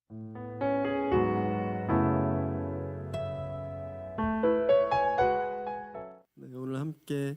오늘 함께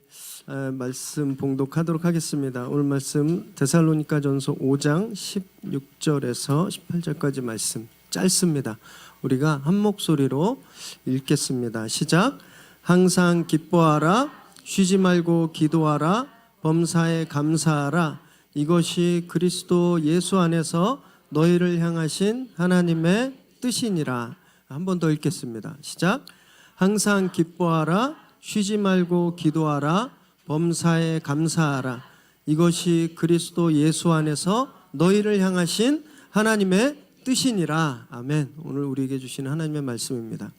말씀 봉독하도록 하겠습니다. 오늘 말씀 데살로니가전서 5장 16절에서 18절까지 말씀 짧습니다. 우리가 한 목소리로 읽겠습니다. 시작. 항상 기뻐하라, 쉬지 말고 기도하라, 범사에 감사하라. 이것이 그리스도 예수 안에서 너희를 향하신 하나님의 뜻이니라. 한 번 더 읽겠습니다. 시작. 항상 기뻐하라, 쉬지 말고 기도하라, 범사에 감사하라. 이것이 그리스도 예수 안에서 너희를 향하신 하나님의 뜻이니라. 아멘. 오늘 우리에게 주시는 하나님의 말씀입니다.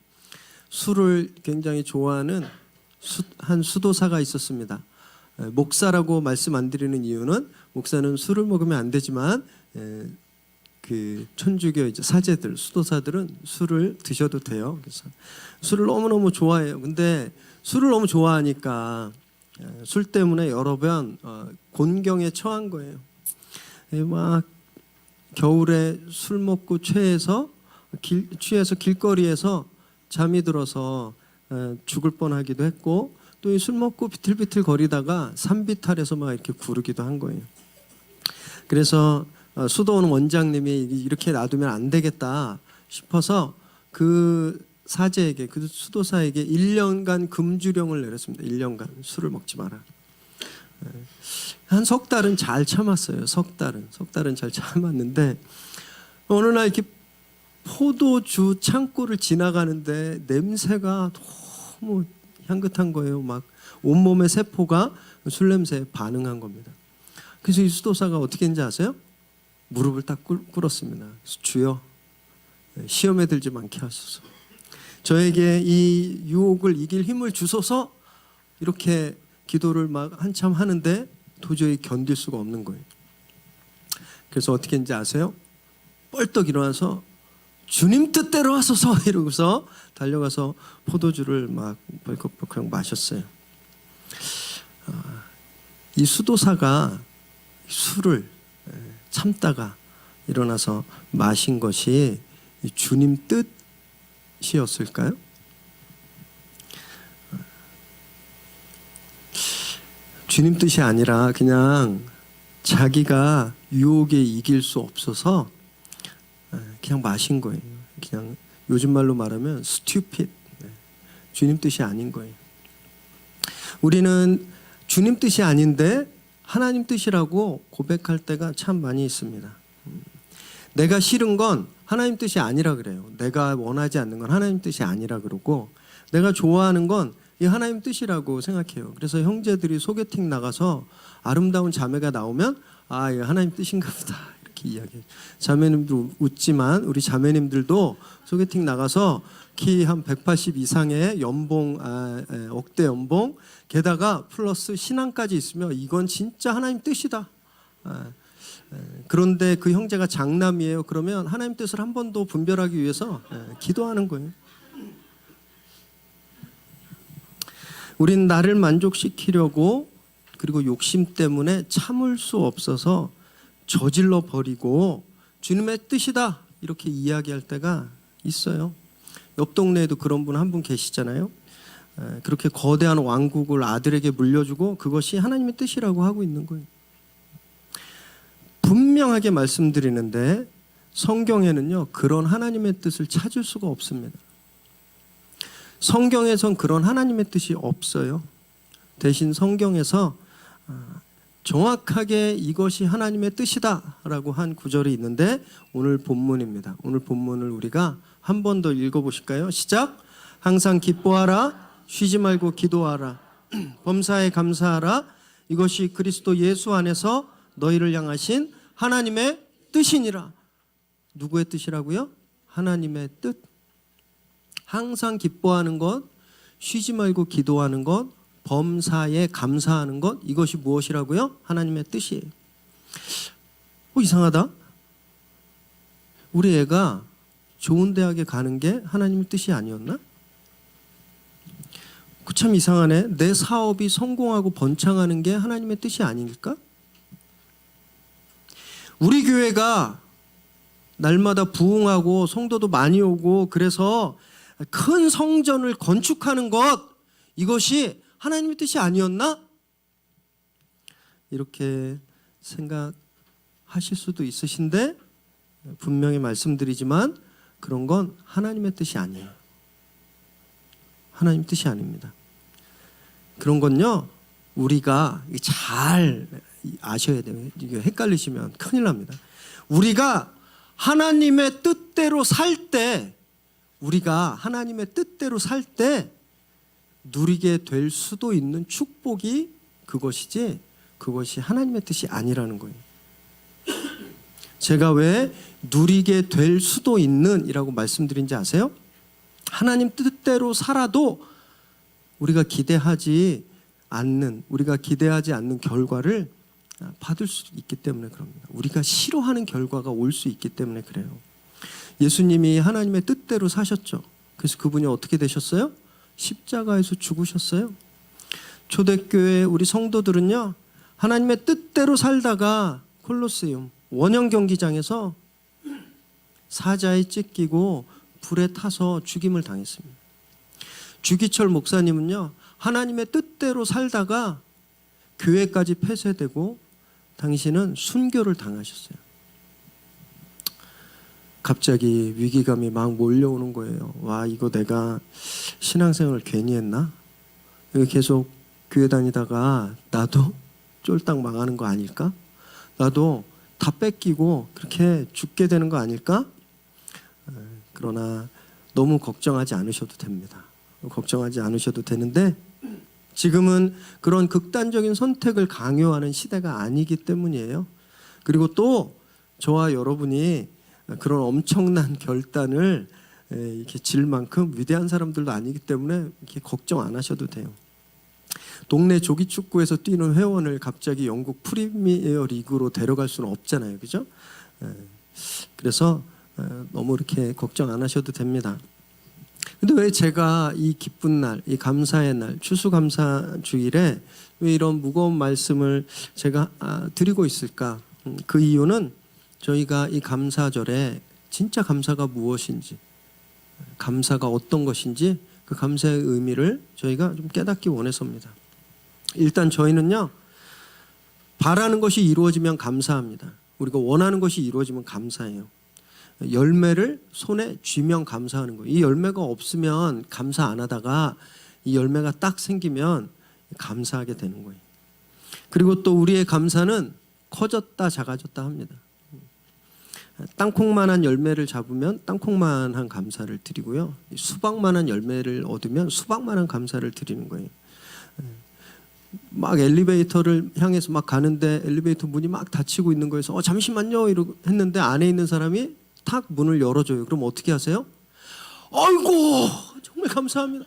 술을 굉장히 좋아하는 한 수도사가 있었습니다. 목사라고 말씀 안 드리는 이유는 목사는 술을 먹으면 안 되지만 그 천주교 이제 사제들, 수도사들은 술을 드셔도 돼요. 그래서 술을 너무너무 좋아해요. 근데 술을 너무 좋아하니까 술 때문에 여러 번 곤경에 처한 거예요. 막 겨울에 술 먹고 취해서 길거리에서 잠이 들어서 죽을 뻔하기도 했고, 또 술 먹고 비틀비틀 거리다가 산비탈에서 막 이렇게 구르기도 한 거예요. 그래서 수도원 원장님이 이렇게 놔두면 안 되겠다 싶어서 그 사제에게, 그 수도사에게 1년간 금주령을 내렸습니다. 1년간 술을 먹지 마라. 한 석 달은 잘 참았어요. 석 달은 잘 참았는데 어느 날 이렇게 포도주 창고를 지나가는데 냄새가 너무 향긋한 거예요. 막 온몸의 세포가 술 냄새에 반응한 겁니다. 그래서 이 수도사가 어떻게 했는지 아세요? 무릎을 딱 꿇었습니다. 주여, 시험에 들지 않게 하소서. 저에게 이 유혹을 이길 힘을 주소서. 이렇게 기도를 막 한참 하는데 도저히 견딜 수가 없는 거예요. 그래서 어떻게 했는지 아세요? 뻘떡 일어나서 주님 뜻대로 하소서 이러고서 달려가서 포도주를 막 벌컥벌컥 마셨어요. 이 수도사가 술을 참다가 일어나서 마신 것이 주님 뜻이었을까요? 주님 뜻이 아니라 그냥 자기가 유혹에 이길 수 없어서 그냥 마신 거예요. 그냥 요즘 말로 말하면 stupid. 주님 뜻이 아닌 거예요. 우리는 주님 뜻이 아닌데 하나님 뜻이라고 고백할 때가 참 많이 있습니다. 내가 싫은 건 하나님 뜻이 아니라 그래요. 내가 원하지 않는 건 하나님 뜻이 아니라 그러고, 내가 좋아하는 건 이 하나님 뜻이라고 생각해요. 그래서 형제들이 소개팅 나가서 아름다운 자매가 나오면 아, 이거 하나님 뜻인가 보다 이렇게 이야기해요. 자매님도 웃지만 우리 자매님들도 소개팅 나가서 키 한 180 이상의 연봉, 억대 연봉, 게다가 플러스 신앙까지 있으면 이건 진짜 하나님 뜻이다. 그런데 그 형제가 장남이에요. 그러면 하나님 뜻을 한 번 더 분별하기 위해서 기도하는 거예요. 우린 나를 만족시키려고, 그리고 욕심 때문에 참을 수 없어서 저질러 버리고 주님의 뜻이다 이렇게 이야기할 때가 있어요. 옆 동네에도 그런 분 한 분 계시잖아요. 그렇게 거대한 왕국을 아들에게 물려주고 그것이 하나님의 뜻이라고 하고 있는 거예요. 분명하게 말씀드리는데 성경에는요, 그런 하나님의 뜻을 찾을 수가 없습니다. 성경에선 그런 하나님의 뜻이 없어요. 대신 성경에서 정확하게 이것이 하나님의 뜻이다 라고 한 구절이 있는데 오늘 본문입니다. 오늘 본문을 우리가 한 번 더 읽어보실까요? 시작. 항상 기뻐하라, 쉬지 말고 기도하라, 범사에 감사하라. 이것이 그리스도 예수 안에서 너희를 향하신 하나님의 뜻이니라. 누구의 뜻이라고요? 하나님의 뜻. 항상 기뻐하는 것, 쉬지 말고 기도하는 것, 범사에 감사하는 것, 이것이 무엇이라고요? 하나님의 뜻이에요. 이상하다. 우리 애가 좋은 대학에 가는 게 하나님의 뜻이 아니었나? 참 이상하네. 내 사업이 성공하고 번창하는 게 하나님의 뜻이 아닐까? 우리 교회가 날마다 부흥하고 성도도 많이 오고 그래서 큰 성전을 건축하는 것, 이것이 하나님의 뜻이 아니었나? 이렇게 생각하실 수도 있으신데 분명히 말씀드리지만 그런 건 하나님의 뜻이 아니에요. 하나님 뜻이 아닙니다. 그런 건요, 우리가 잘 아셔야 돼요. 이게 헷갈리시면 큰일 납니다. 우리가 하나님의 뜻대로 살 때, 우리가 하나님의 뜻대로 살 때 누리게 될 수도 있는 축복이 그것이지, 그것이 하나님의 뜻이 아니라는 거예요. 제가 왜 누리게 될 수도 있는 이라고 말씀드린지 아세요? 하나님 뜻대로 살아도 우리가 기대하지 않는 결과를 받을 수 있기 때문에 그럽니다. 우리가 싫어하는 결과가 올 수 있기 때문에 그래요. 예수님이 하나님의 뜻대로 사셨죠. 그래서 그분이 어떻게 되셨어요? 십자가에서 죽으셨어요. 초대교회 우리 성도들은요, 하나님의 뜻대로 살다가 콜로세움 원형 경기장에서 사자에 찢기고 불에 타서 죽임을 당했습니다. 주기철 목사님은요, 하나님의 뜻대로 살다가 교회까지 폐쇄되고 당신은 순교를 당하셨어요. 갑자기 위기감이 막 몰려오는 거예요. 와, 이거 내가 신앙생활을 괜히 했나? 계속 교회 다니다가 나도 쫄딱 망하는 거 아닐까? 나도 다 뺏기고 그렇게 죽게 되는 거 아닐까? 그러나 너무 걱정하지 않으셔도 됩니다. 걱정하지 않으셔도 되는데 지금은 그런 극단적인 선택을 강요하는 시대가 아니기 때문이에요. 그리고 또 저와 여러분이 그런 엄청난 결단을 이렇게 질 만큼 위대한 사람들도 아니기 때문에 이렇게 걱정 안 하셔도 돼요. 동네 조기축구에서 뛰는 회원을 갑자기 영국 프리미어 리그로 데려갈 수는 없잖아요. 그죠? 그래서 너무 이렇게 걱정 안 하셔도 됩니다. 근데 왜 제가 이 기쁜 날, 이 감사의 날, 추수감사 주일에 왜 이런 무거운 말씀을 제가 드리고 있을까? 그 이유는 저희가 이 감사절에 진짜 감사가 무엇인지, 감사가 어떤 것인지 그 감사의 의미를 저희가 좀 깨닫기 원해서입니다. 일단 저희는요, 바라는 것이 이루어지면 감사합니다. 우리가 원하는 것이 이루어지면 감사해요. 열매를 손에 쥐면 감사하는 거예요. 이 열매가 없으면 감사 안 하다가 이 열매가 딱 생기면 감사하게 되는 거예요. 그리고 또 우리의 감사는 커졌다 작아졌다 합니다. 땅콩만한 열매를 잡으면 땅콩만한 감사를 드리고요, 수박만한 열매를 얻으면 수박만한 감사를 드리는 거예요. 막 엘리베이터를 향해서 막 가는데 엘리베이터 문이 막 닫히고 있는 거에서 잠시만요 이러고 했는데 안에 있는 사람이 탁 문을 열어줘요. 그럼 어떻게 하세요? 아이고 정말 감사합니다.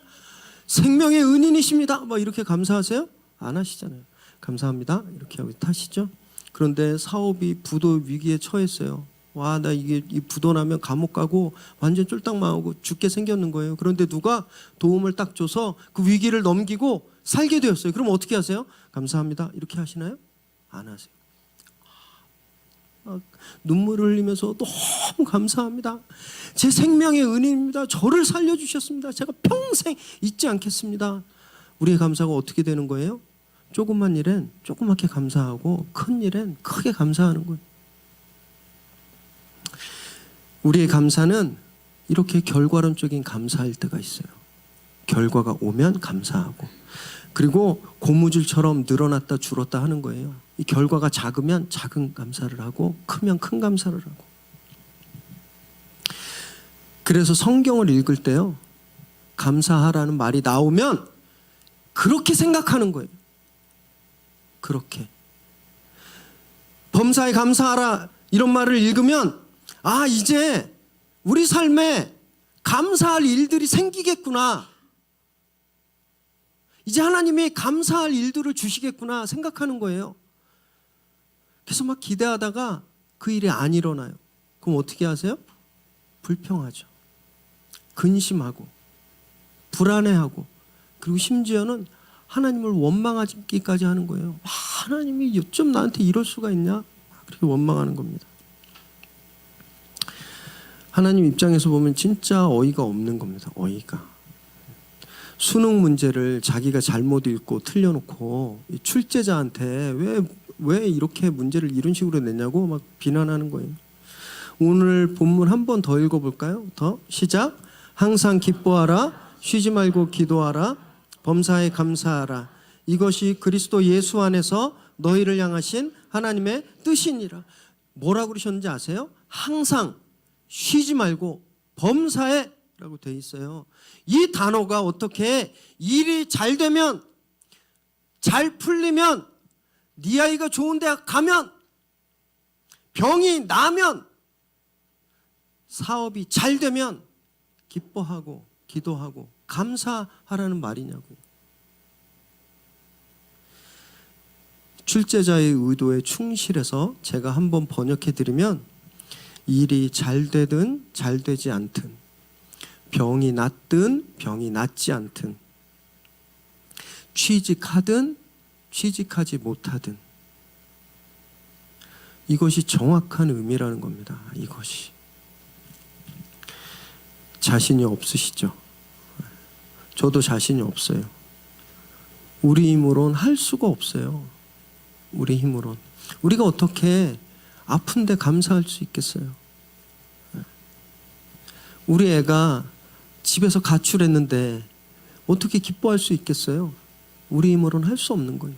생명의 은인이십니다. 막 이렇게 감사하세요? 안 하시잖아요. 감사합니다 이렇게 하고 타시죠. 그런데 사업이 부도 위기에 처했어요. 와, 나 이게 이 부도 나면 감옥 가고 완전 쫄딱 망하고 죽게 생겼는 거예요. 그런데 누가 도움을 딱 줘서 그 위기를 넘기고 살게 되었어요. 그럼 어떻게 하세요? 감사합니다 이렇게 하시나요? 안 하세요. 눈물을 흘리면서 너무 감사합니다. 제 생명의 은인입니다. 저를 살려주셨습니다. 제가 평생 잊지 않겠습니다. 우리의 감사가 어떻게 되는 거예요? 조그만 일엔 조그맣게 감사하고 큰 일엔 크게 감사하는 거예요. 우리의 감사는 이렇게 결과론적인 감사일 때가 있어요. 결과가 오면 감사하고, 그리고 고무줄처럼 늘어났다 줄었다 하는 거예요. 이 결과가 작으면 작은 감사를 하고 크면 큰 감사를 하고. 그래서 성경을 읽을 때요, 감사하라는 말이 나오면 그렇게 생각하는 거예요. 그렇게 범사에 감사하라 이런 말을 읽으면 이제 우리 삶에 감사할 일들이 생기겠구나, 이제 하나님이 감사할 일들을 주시겠구나 생각하는 거예요. 그래서 막 기대하다가 그 일이 안 일어나요. 그럼 어떻게 하세요? 불평하죠. 근심하고 불안해하고, 그리고 심지어는 하나님을 원망하기까지 하는 거예요. 하나님이 어쩜 나한테 이럴 수가 있냐? 그렇게 원망하는 겁니다. 하나님 입장에서 보면 진짜 어이가 없는 겁니다. 어이가. 수능 문제를 자기가 잘못 읽고 틀려놓고 출제자한테 왜 이렇게 문제를 이런 식으로 냈냐고 막 비난하는 거예요. 오늘 본문 한 번 더 읽어볼까요? 더 시작. 항상 기뻐하라. 쉬지 말고 기도하라. 범사에 감사하라. 이것이 그리스도 예수 안에서 너희를 향하신 하나님의 뜻이니라. 뭐라고 그러셨는지 아세요? 항상 쉬지 말고 범사에 라고 돼 있어요. 이 단어가 어떻게 일이 잘 되면, 잘 풀리면, 네 아이가 좋은 대학 가면, 병이 나면, 사업이 잘 되면 기뻐하고 기도하고 감사하라는 말이냐고요. 출제자의 의도에 충실해서 제가 한번 번역해 드리면, 일이 잘 되든 잘 되지 않든, 병이 낫든 병이 낫지 않든, 취직하든 취직하지 못하든, 이것이 정확한 의미라는 겁니다. 이것이. 자신이 없으시죠? 저도 자신이 없어요. 우리 힘으로는 할 수가 없어요. 우리 힘으로는. 우리가 어떻게 아픈데 감사할 수 있겠어요? 우리 애가 집에서 가출했는데 어떻게 기뻐할 수 있겠어요? 우리 힘으로는 할 수 없는 거예요.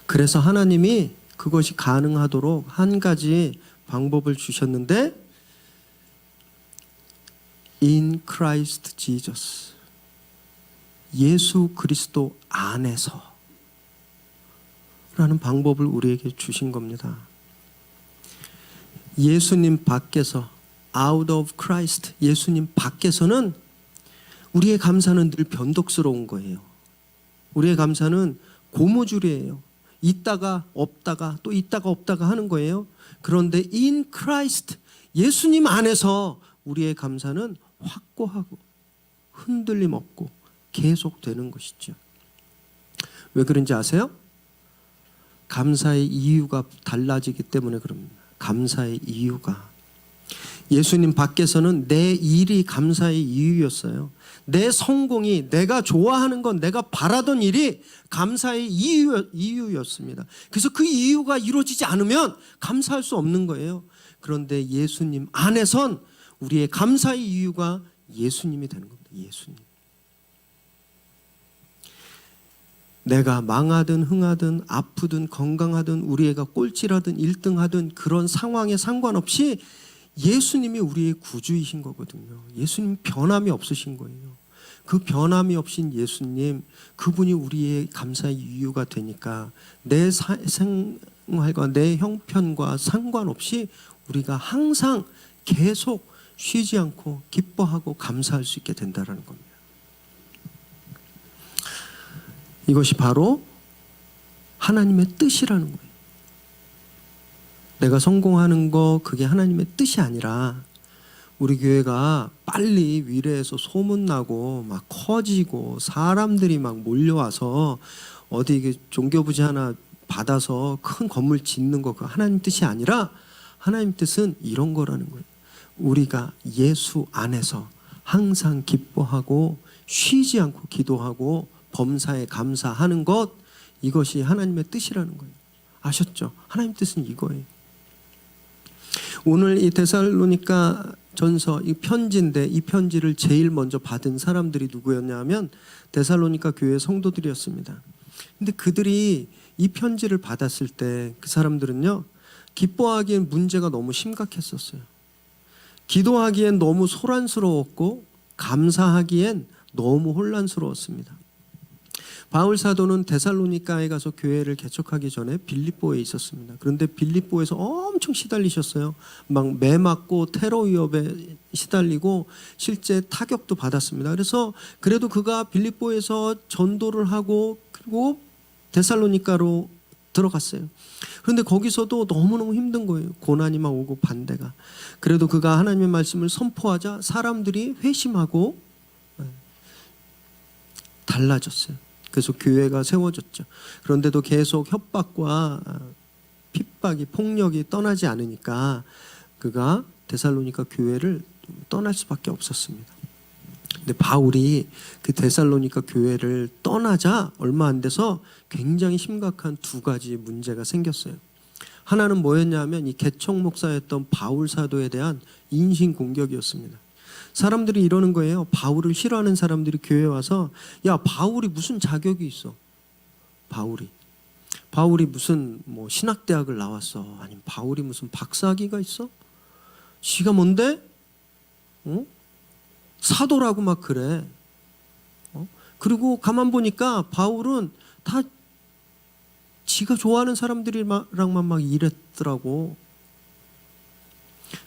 그래서 하나님이 그것이 가능하도록 한 가지 방법을 주셨는데, In Christ Jesus, 예수 그리스도 안에서 라는 방법을 우리에게 주신 겁니다. 예수님 밖에서, out of Christ, 예수님 밖에서는 우리의 감사는 늘 변덕스러운 거예요. 우리의 감사는 고무줄이에요. 있다가 없다가 또 있다가 없다가 하는 거예요. 그런데 in Christ, 예수님 안에서 우리의 감사는 확고하고 흔들림 없고 계속되는 것이죠. 왜 그런지 아세요? 감사의 이유가 달라지기 때문에 그럽니다. 감사의 이유가. 예수님 밖에서는 내 일이 감사의 이유였어요. 내 성공이, 내가 좋아하는 건, 내가 바라던 일이 감사의 이유였습니다. 그래서 그 이유가 이루어지지 않으면 감사할 수 없는 거예요. 그런데 예수님 안에선 우리의 감사의 이유가 예수님이 되는 겁니다. 예수님. 내가 망하든 흥하든 아프든 건강하든 우리 애가 꼴찌라든 1등하든 그런 상황에 상관없이 예수님이 우리의 구주이신 거거든요. 예수님 변함이 없으신 거예요. 그 변함이 없인 예수님, 그분이 우리의 감사의 이유가 되니까 내 생활과 내 형편과 상관없이 우리가 항상 계속 쉬지 않고 기뻐하고 감사할 수 있게 된다는 겁니다. 이것이 바로 하나님의 뜻이라는 거예요. 내가 성공하는 거, 그게 하나님의 뜻이 아니라 우리 교회가 빨리 위례에서 소문나고 막 커지고 사람들이 막 몰려와서 어디 종교부지 하나 받아서 큰 건물 짓는 거, 그 하나님 뜻이 아니라 하나님 뜻은 이런 거라는 거예요. 우리가 예수 안에서 항상 기뻐하고 쉬지 않고 기도하고 범사에 감사하는 것, 이것이 하나님의 뜻이라는 거예요. 아셨죠? 하나님 뜻은 이거예요. 오늘 이 데살로니가 전서, 이 편지인데 이 편지를 제일 먼저 받은 사람들이 누구였냐면 데살로니가 교회 성도들이었습니다. 근데 그들이 이 편지를 받았을 때 그 사람들은요, 기뻐하기엔 문제가 너무 심각했었어요. 기도하기엔 너무 소란스러웠고 감사하기엔 너무 혼란스러웠습니다. 바울 사도는 데살로니가에 가서 교회를 개척하기 전에 빌립보에 있었습니다. 그런데 빌립보에서 엄청 시달리셨어요. 막 매 맞고 테러 위협에 시달리고 실제 타격도 받았습니다. 그래서 그래도 그가 빌립보에서 전도를 하고 그리고 데살로니가로 들어갔어요. 그런데 거기서도 너무너무 힘든 거예요. 고난이 막 오고 반대가. 그래도 그가 하나님의 말씀을 선포하자 사람들이 회심하고 달라졌어요. 그래서 교회가 세워졌죠. 그런데도 계속 협박과 핍박이, 폭력이 떠나지 않으니까 그가 데살로니가 교회를 떠날 수밖에 없었습니다. 근데 바울이 그 데살로니가 교회를 떠나자 얼마 안 돼서 굉장히 심각한 두 가지 문제가 생겼어요. 하나는 뭐였냐면 이 개척 목사였던 바울 사도에 대한 인신 공격이었습니다. 사람들이 이러는 거예요. 바울을 싫어하는 사람들이 교회에 와서 야, 바울이 무슨 자격이 있어? 바울이 무슨 뭐 신학대학을 나왔어? 아니면 바울이 무슨 박사학위가 있어? 지가 뭔데? 사도라고 막 그래. 그리고 가만 보니까 바울은 다 지가 좋아하는 사람들이랑만 막 일했더라고.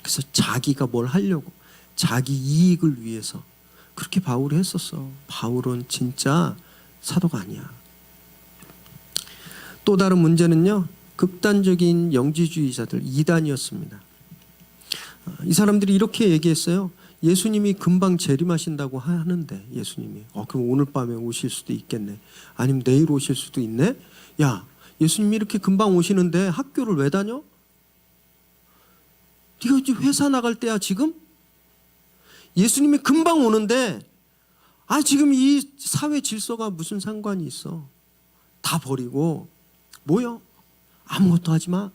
그래서 자기가 뭘 하려고, 자기 이익을 위해서 그렇게 바울이 했었어. 바울은 진짜 사도가 아니야. 또 다른 문제는요, 극단적인 영지주의자들, 이단이었습니다. 이 사람들이 이렇게 얘기했어요. 예수님이 금방 재림하신다고 하는데, 예수님이 그럼 오늘 밤에 오실 수도 있겠네, 아니면 내일 오실 수도 있네. 야, 예수님이 이렇게 금방 오시는데 학교를 왜 다녀? 네가 이제 회사 나갈 때야 지금? 예수님이 금방 오는데 지금 이 사회 질서가 무슨 상관이 있어? 다 버리고 뭐요? 아무것도 하지 마.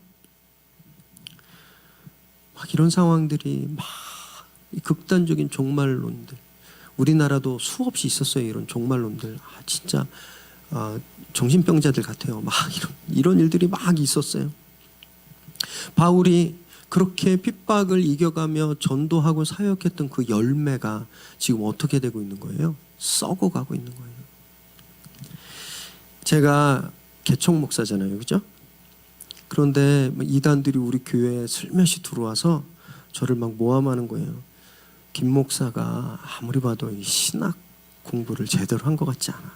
막 이런 상황들이 막 극단적인 종말론들, 우리나라도 수없이 있었어요. 이런 종말론들. 진짜 정신병자들 같아요. 막 이런 일들이 막 있었어요. 바울이 그렇게 핍박을 이겨가며 전도하고 사역했던 그 열매가 지금 어떻게 되고 있는 거예요? 썩어가고 있는 거예요. 제가 개척 목사잖아요, 그죠? 그런데 이단들이 우리 교회에 슬며시 들어와서 저를 막 모함하는 거예요. 김 목사가 아무리 봐도 이 신학 공부를 제대로 한 것 같지 않아.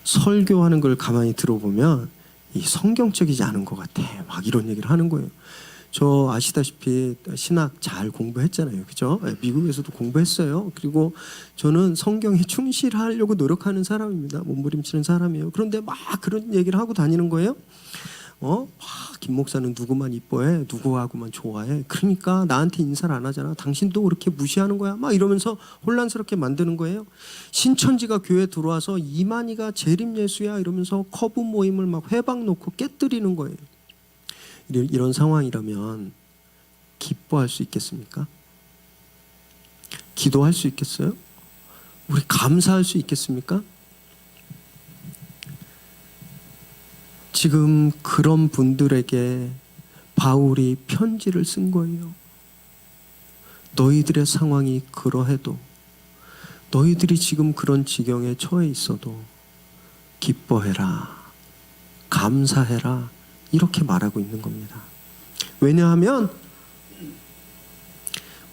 설교하는 걸 가만히 들어보면 이 성경적이지 않은 것 같아. 막 이런 얘기를 하는 거예요. 저 아시다시피 신학 잘 공부했잖아요, 그죠? 미국에서도 공부했어요. 그리고 저는 성경에 충실하려고 노력하는 사람입니다. 몸부림치는 사람이에요. 그런데 막 그런 얘기를 하고 다니는 거예요. 김 목사는 누구만 이뻐해, 누구하고만 좋아해. 그러니까 나한테 인사를 안 하잖아. 당신도 그렇게 무시하는 거야. 막 이러면서 혼란스럽게 만드는 거예요. 신천지가 교회에 들어와서 이만희가 재림예수야 이러면서 커브 모임을 막 회방 놓고 깨뜨리는 거예요. 이런 상황이라면 기뻐할 수 있겠습니까? 기도할 수 있겠어요? 우리 감사할 수 있겠습니까? 지금 그런 분들에게 바울이 편지를 쓴 거예요. 너희들의 상황이 그러해도, 너희들이 지금 그런 지경에 처해 있어도 기뻐해라, 감사해라, 이렇게 말하고 있는 겁니다. 왜냐하면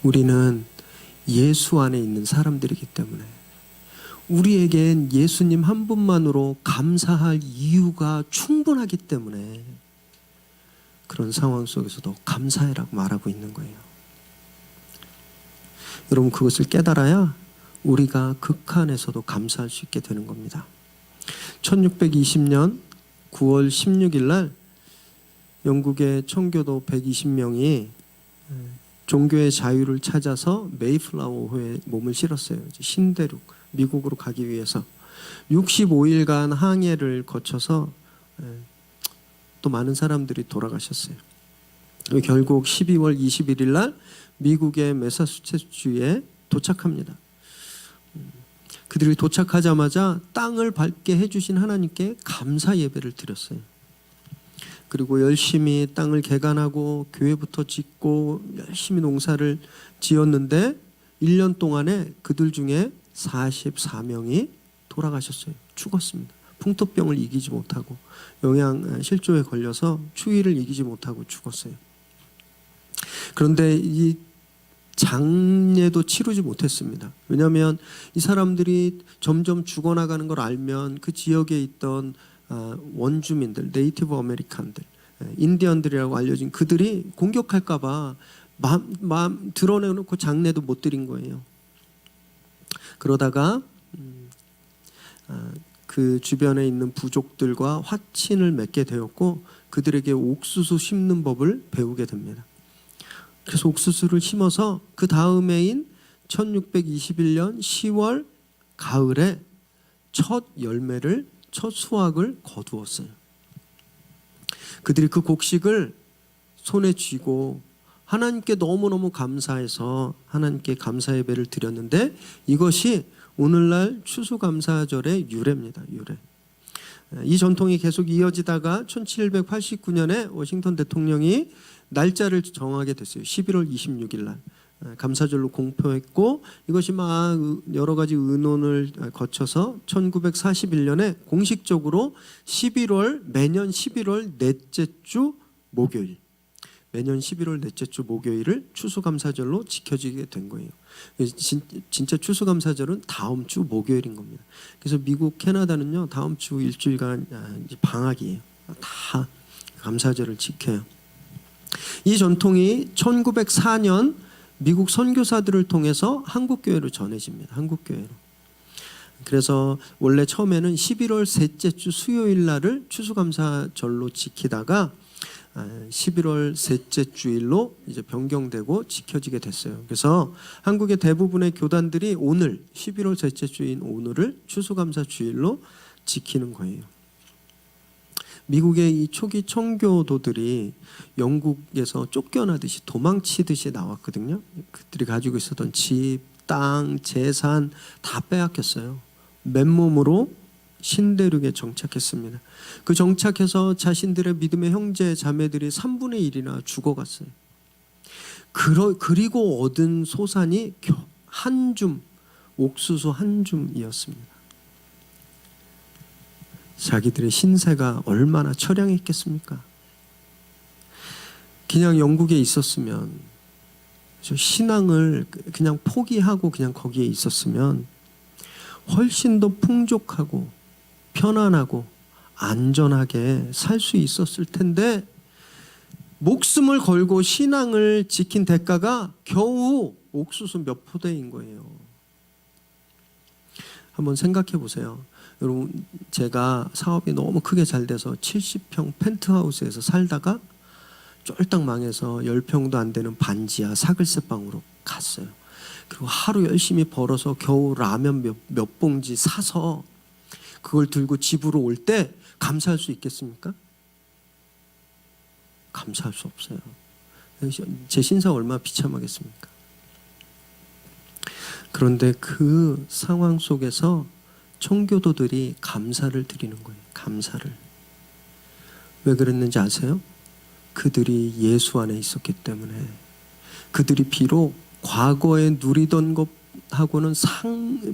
우리는 예수 안에 있는 사람들이기 때문에, 우리에겐 예수님 한 분만으로 감사할 이유가 충분하기 때문에 그런 상황 속에서도 감사해라고 말하고 있는 거예요. 여러분, 그것을 깨달아야 우리가 극한에서도 감사할 수 있게 되는 겁니다. 1620년 9월 16일 날 영국의 청교도 120명이 종교의 자유를 찾아서 메이플라워호에 몸을 실었어요. 신대륙, 미국으로 가기 위해서 65일간 항해를 거쳐서 또 많은 사람들이 돌아가셨어요. 결국 12월 21일 날 미국의 매사추세츠주에 도착합니다. 그들이 도착하자마자 땅을 밟게 해주신 하나님께 감사 예배를 드렸어요. 그리고 열심히 땅을 개간하고 교회부터 짓고 열심히 농사를 지었는데 1년 동안에 그들 중에 44명이 돌아가셨어요. 죽었습니다. 풍토병을 이기지 못하고 영양실조에 걸려서 추위를 이기지 못하고 죽었어요. 그런데 이 장례도 치르지 못했습니다. 왜냐하면 이 사람들이 점점 죽어나가는 걸 알면 그 지역에 있던 원주민들, 네이티브 아메리칸들, 인디언들이라고 알려진 그들이 공격할까 봐 마음 드러내놓고 장례도 못 드린 거예요. 그러다가 그 주변에 있는 부족들과 화친을 맺게 되었고 그들에게 옥수수 심는 법을 배우게 됩니다. 그래서 옥수수를 심어서 그 다음해인 1621년 10월 가을에 첫 열매를, 첫 수확을 거두었어요. 그들이 그 곡식을 손에 쥐고 하나님께 너무너무 감사해서 하나님께 감사 예배를 드렸는데, 이것이 오늘날 추수감사절의 유래입니다. 유래. 이 전통이 계속 이어지다가 1789년에 워싱턴 대통령이 날짜를 정하게 됐어요. 11월 26일 날 감사절로 공표했고, 이것이 막 여러 가지 의논을 거쳐서 1941년에 공식적으로 매년 11월 넷째 주 목요일, 매년 11월 넷째 주 목요일을 추수감사절로 지켜지게 된 거예요. 진짜 추수감사절은 다음 주 목요일인 겁니다. 그래서 미국, 캐나다는요, 다음 주 일주일간 방학이에요. 다 감사절을 지켜요. 이 전통이 1904년 미국 선교사들을 통해서 한국교회로 전해집니다. 한국교회로. 그래서 원래 처음에는 11월 셋째 주 수요일 날을 추수감사절로 지키다가 11월 셋째 주일로 이제 변경되고 지켜지게 됐어요. 그래서 한국의 대부분의 교단들이 오늘 11월 셋째 주인 오늘을 추수감사 주일로 지키는 거예요. 미국의 이 초기 청교도들이 영국에서 쫓겨나듯이 도망치듯이 나왔거든요. 그들이 가지고 있었던 집, 땅, 재산 다 빼앗겼어요. 맨몸으로 신대륙에 정착했습니다. 그 정착해서 자신들의 믿음의 형제 자매들이 3분의 1이나 죽어갔어요. 그리고 얻은 소산이 한 줌, 옥수수 한 줌이었습니다. 자기들의 신세가 얼마나 처량했겠습니까? 그냥 영국에 있었으면, 신앙을 그냥 포기하고 그냥 거기에 있었으면 훨씬 더 풍족하고 편안하고 안전하게 살 수 있었을 텐데, 목숨을 걸고 신앙을 지킨 대가가 겨우 옥수수 몇 포대인 거예요. 한번 생각해 보세요. 여러분, 제가 사업이 너무 크게 잘 돼서 70평 펜트하우스에서 살다가 쫄딱 망해서 10평도 안 되는 반지하 사글세 방으로 갔어요. 그리고 하루 열심히 벌어서 겨우 라면 몇 봉지 사서 그걸 들고 집으로 올 때 감사할 수 있겠습니까? 감사할 수 없어요. 제 신사가 얼마나 비참하겠습니까? 그런데 그 상황 속에서 청교도들이 감사를 드리는 거예요. 감사를. 왜 그랬는지 아세요? 그들이 예수 안에 있었기 때문에. 그들이 비록 과거에 누리던 것하고는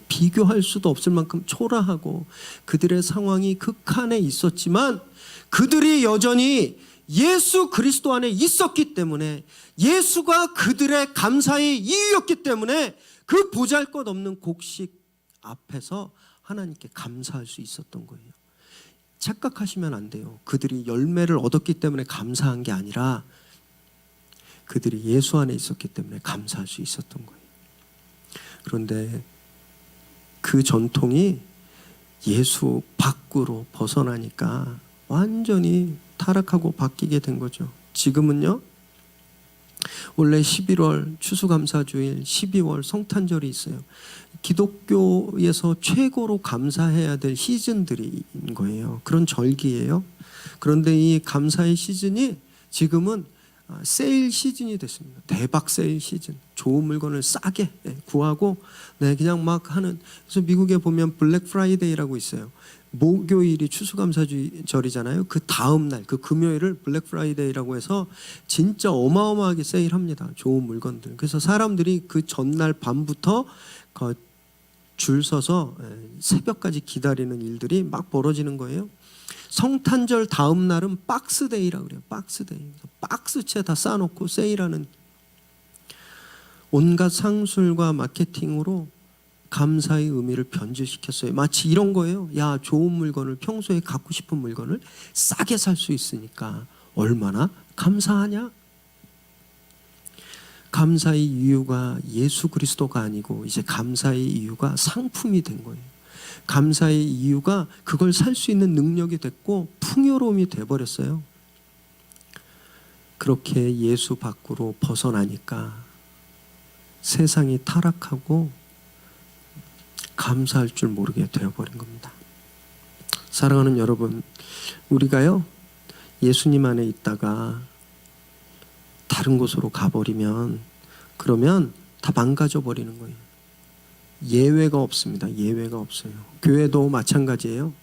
비교할 수도 없을 만큼 초라하고 그들의 상황이 극한에 있었지만, 그들이 여전히 예수 그리스도 안에 있었기 때문에, 예수가 그들의 감사의 이유였기 때문에 그 보잘것없는 곡식 앞에서 하나님께 감사할 수 있었던 거예요. 착각하시면 안 돼요. 그들이 열매를 얻었기 때문에 감사한 게 아니라 그들이 예수 안에 있었기 때문에 감사할 수 있었던 거예요. 그런데 그 전통이 예수 밖으로 벗어나니까 완전히 타락하고 바뀌게 된 거죠. 지금은요, 원래 11월 추수감사주일, 12월 성탄절이 있어요. 기독교에서 최고로 감사해야 될 시즌들인 거예요. 그런 절기예요. 그런데 이 감사의 시즌이 지금은 세일 시즌이 됐습니다. 대박 세일 시즌. 좋은 물건을 싸게 구하고 그냥 막 하는. 그래서 미국에 보면 블랙 프라이데이라고 있어요. 목요일이 추수감사절이잖아요. 그 다음 날, 그 금요일을 블랙 프라이데이라고 해서 진짜 어마어마하게 세일합니다. 좋은 물건들. 그래서 사람들이 그 전날 밤부터 줄 서서 새벽까지 기다리는 일들이 막 벌어지는 거예요. 성탄절 다음 날은 박스데이라고 그래요. 박스데이. 박스채 다 싸놓고 세일하는, 온갖 상술과 마케팅으로 감사의 의미를 변질시켰어요. 마치 이런 거예요. 야, 좋은 물건을, 평소에 갖고 싶은 물건을 싸게 살 수 있으니까 얼마나 감사하냐? 감사의 이유가 예수 그리스도가 아니고 이제 감사의 이유가 상품이 된 거예요. 감사의 이유가 그걸 살 수 있는 능력이 됐고 풍요로움이 돼버렸어요. 그렇게 예수 밖으로 벗어나니까 세상이 타락하고 감사할 줄 모르게 되어버린 겁니다. 사랑하는 여러분, 우리가요 예수님 안에 있다가 다른 곳으로 가버리면 그러면 다 망가져 버리는 거예요. 예외가 없습니다. 예외가 없어요. 교회도 마찬가지예요.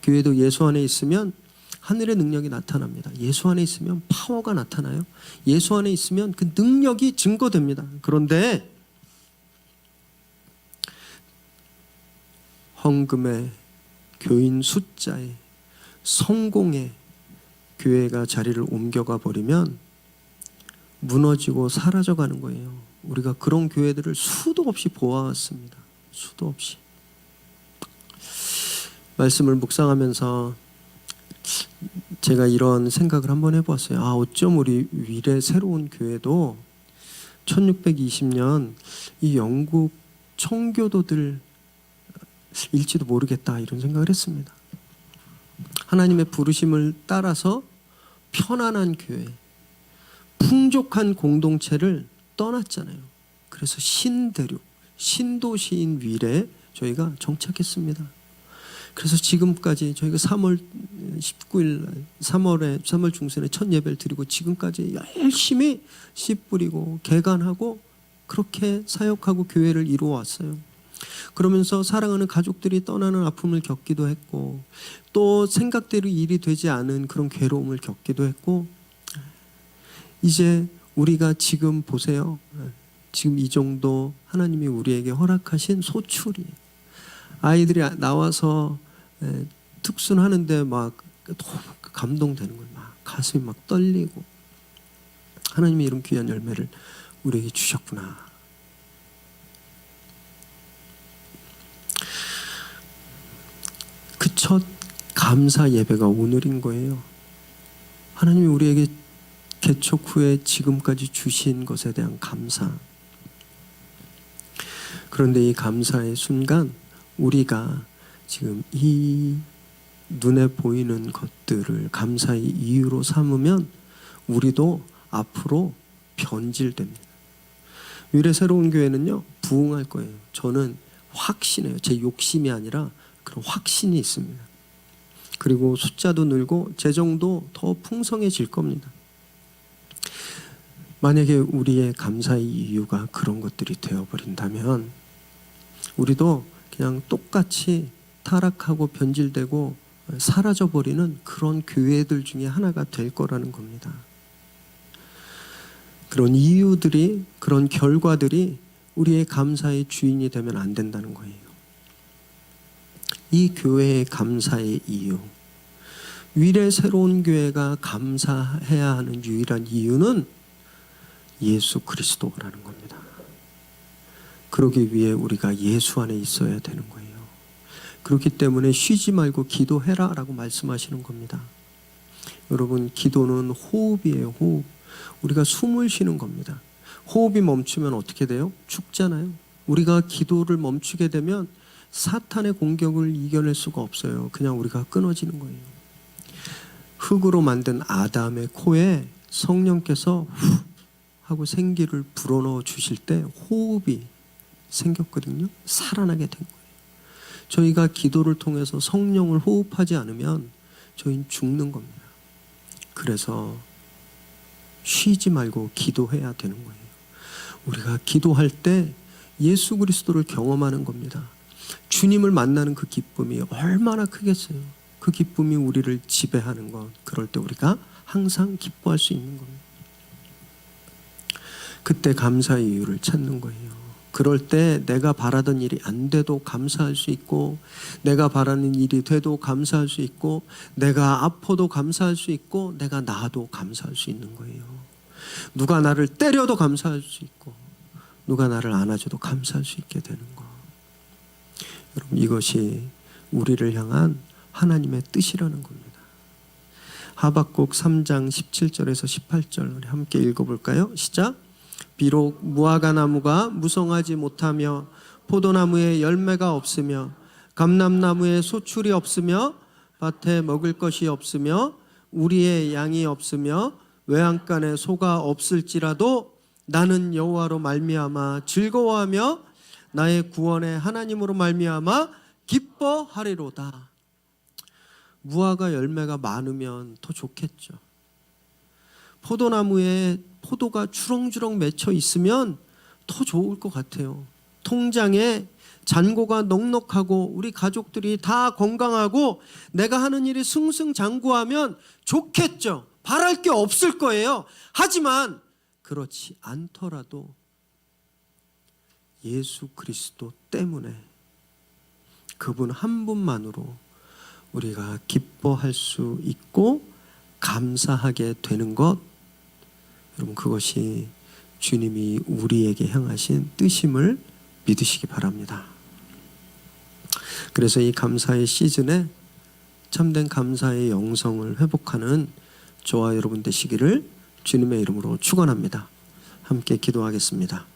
교회도 예수 안에 있으면 하늘의 능력이 나타납니다. 예수 안에 있으면 파워가 나타나요. 예수 안에 있으면 그 능력이 증거됩니다. 그런데 헌금에, 교인 숫자에, 성공에 교회가 자리를 옮겨가 버리면 무너지고 사라져가는 거예요. 우리가 그런 교회들을 수도 없이 보아왔습니다. 수도 없이. 말씀을 묵상하면서 제가 이런 생각을 한번 해보았어요. 어쩜 우리 윌의 새로운 교회도 1620년 이 영국 청교도들 일지도 모르겠다, 이런 생각을 했습니다. 하나님의 부르심을 따라서 편안한 교회, 풍족한 공동체를 떠났잖아요. 그래서 신대륙, 신도시인 윌에 저희가 정착했습니다. 그래서 지금까지 저희가 3월 19일 3월 중순에 첫 예배를 드리고 지금까지 열심히 씨 뿌리고 개간하고 그렇게 사역하고 교회를 이루어왔어요. 그러면서 사랑하는 가족들이 떠나는 아픔을 겪기도 했고, 또 생각대로 일이 되지 않은 그런 괴로움을 겪기도 했고, 이제 우리가 지금 보세요. 지금 이 정도 하나님이 우리에게 허락하신 소출이, 아이들이 나와서 특순하는데 막 너무 감동되는 거예요. 막 가슴이 막 떨리고, 하나님이 이런 귀한 열매를 우리에게 주셨구나. 그 첫 감사 예배가 오늘인 거예요. 하나님이 우리에게 개척 후에 지금까지 주신 것에 대한 감사. 그런데 이 감사의 순간 우리가 지금 이 눈에 보이는 것들을 감사의 이유로 삼으면 우리도 앞으로 변질됩니다. 윌의 새로운 교회는요 부흥할 거예요. 저는 확신해요. 제 욕심이 아니라 그런 확신이 있습니다. 그리고 숫자도 늘고 재정도 더 풍성해질 겁니다. 만약에 우리의 감사의 이유가 그런 것들이 되어버린다면 우리도 그냥 똑같이 타락하고 변질되고 사라져버리는 그런 교회들 중에 하나가 될 거라는 겁니다. 그런 이유들이, 그런 결과들이 우리의 감사의 주인이 되면 안 된다는 거예요. 이 교회의 감사의 이유, 윌의 새로운 교회가 감사해야 하는 유일한 이유는 예수 그리스도라는 겁니다. 그러기 위해 우리가 예수 안에 있어야 되는 거예요. 그렇기 때문에 쉬지 말고 기도해라 라고 말씀하시는 겁니다. 여러분, 기도는 호흡이에요. 호흡. 우리가 숨을 쉬는 겁니다. 호흡이 멈추면 어떻게 돼요? 죽잖아요. 우리가 기도를 멈추게 되면 사탄의 공격을 이겨낼 수가 없어요. 그냥 우리가 끊어지는 거예요. 흙으로 만든 아담의 코에 성령께서 후 하고 생기를 불어넣어 주실 때 호흡이 생겼거든요. 살아나게 된 거예요. 저희가 기도를 통해서 성령을 호흡하지 않으면 저희는 죽는 겁니다. 그래서 쉬지 말고 기도해야 되는 거예요. 우리가 기도할 때 예수 그리스도를 경험하는 겁니다. 주님을 만나는 그 기쁨이 얼마나 크겠어요. 그 기쁨이 우리를 지배하는 것, 그럴 때 우리가 항상 기뻐할 수 있는 겁니다. 그때 감사의 이유를 찾는 거예요. 그럴 때 내가 바라던 일이 안 돼도 감사할 수 있고, 내가 바라는 일이 돼도 감사할 수 있고, 내가 아파도 감사할 수 있고, 내가 나아도 감사할 수 있는 거예요. 누가 나를 때려도 감사할 수 있고, 누가 나를 안아줘도 감사할 수 있게 되는 거. 여러분, 이것이 우리를 향한 하나님의 뜻이라는 겁니다. 하박국 3장 17절에서 18절 우리 함께 읽어볼까요? 시작. 비록 무화과 나무가 무성하지 못하며 포도나무에 열매가 없으며 감람나무에 소출이 없으며 밭에 먹을 것이 없으며 우리의 양이 없으며 외양간에 소가 없을지라도 나는 여호와로 말미암아 즐거워하며 나의 구원의 하나님으로 말미암아 기뻐하리로다. 무화과 열매가 많으면 더 좋겠죠. 포도나무에 포도가 주렁주렁 맺혀 있으면 더 좋을 것 같아요. 통장에 잔고가 넉넉하고 우리 가족들이 다 건강하고 내가 하는 일이 승승장구하면 좋겠죠. 바랄 게 없을 거예요. 하지만 그렇지 않더라도 예수 그리스도 때문에 그분 한 분만으로 우리가 기뻐할 수 있고 감사하게 되는 것, 여러분 그것이 주님이 우리에게 향하신 뜻임을 믿으시기 바랍니다. 그래서 이 감사의 시즌에 참된 감사의 영성을 회복하는 저와 여러분 되시기를 주님의 이름으로 축원합니다. 함께 기도하겠습니다.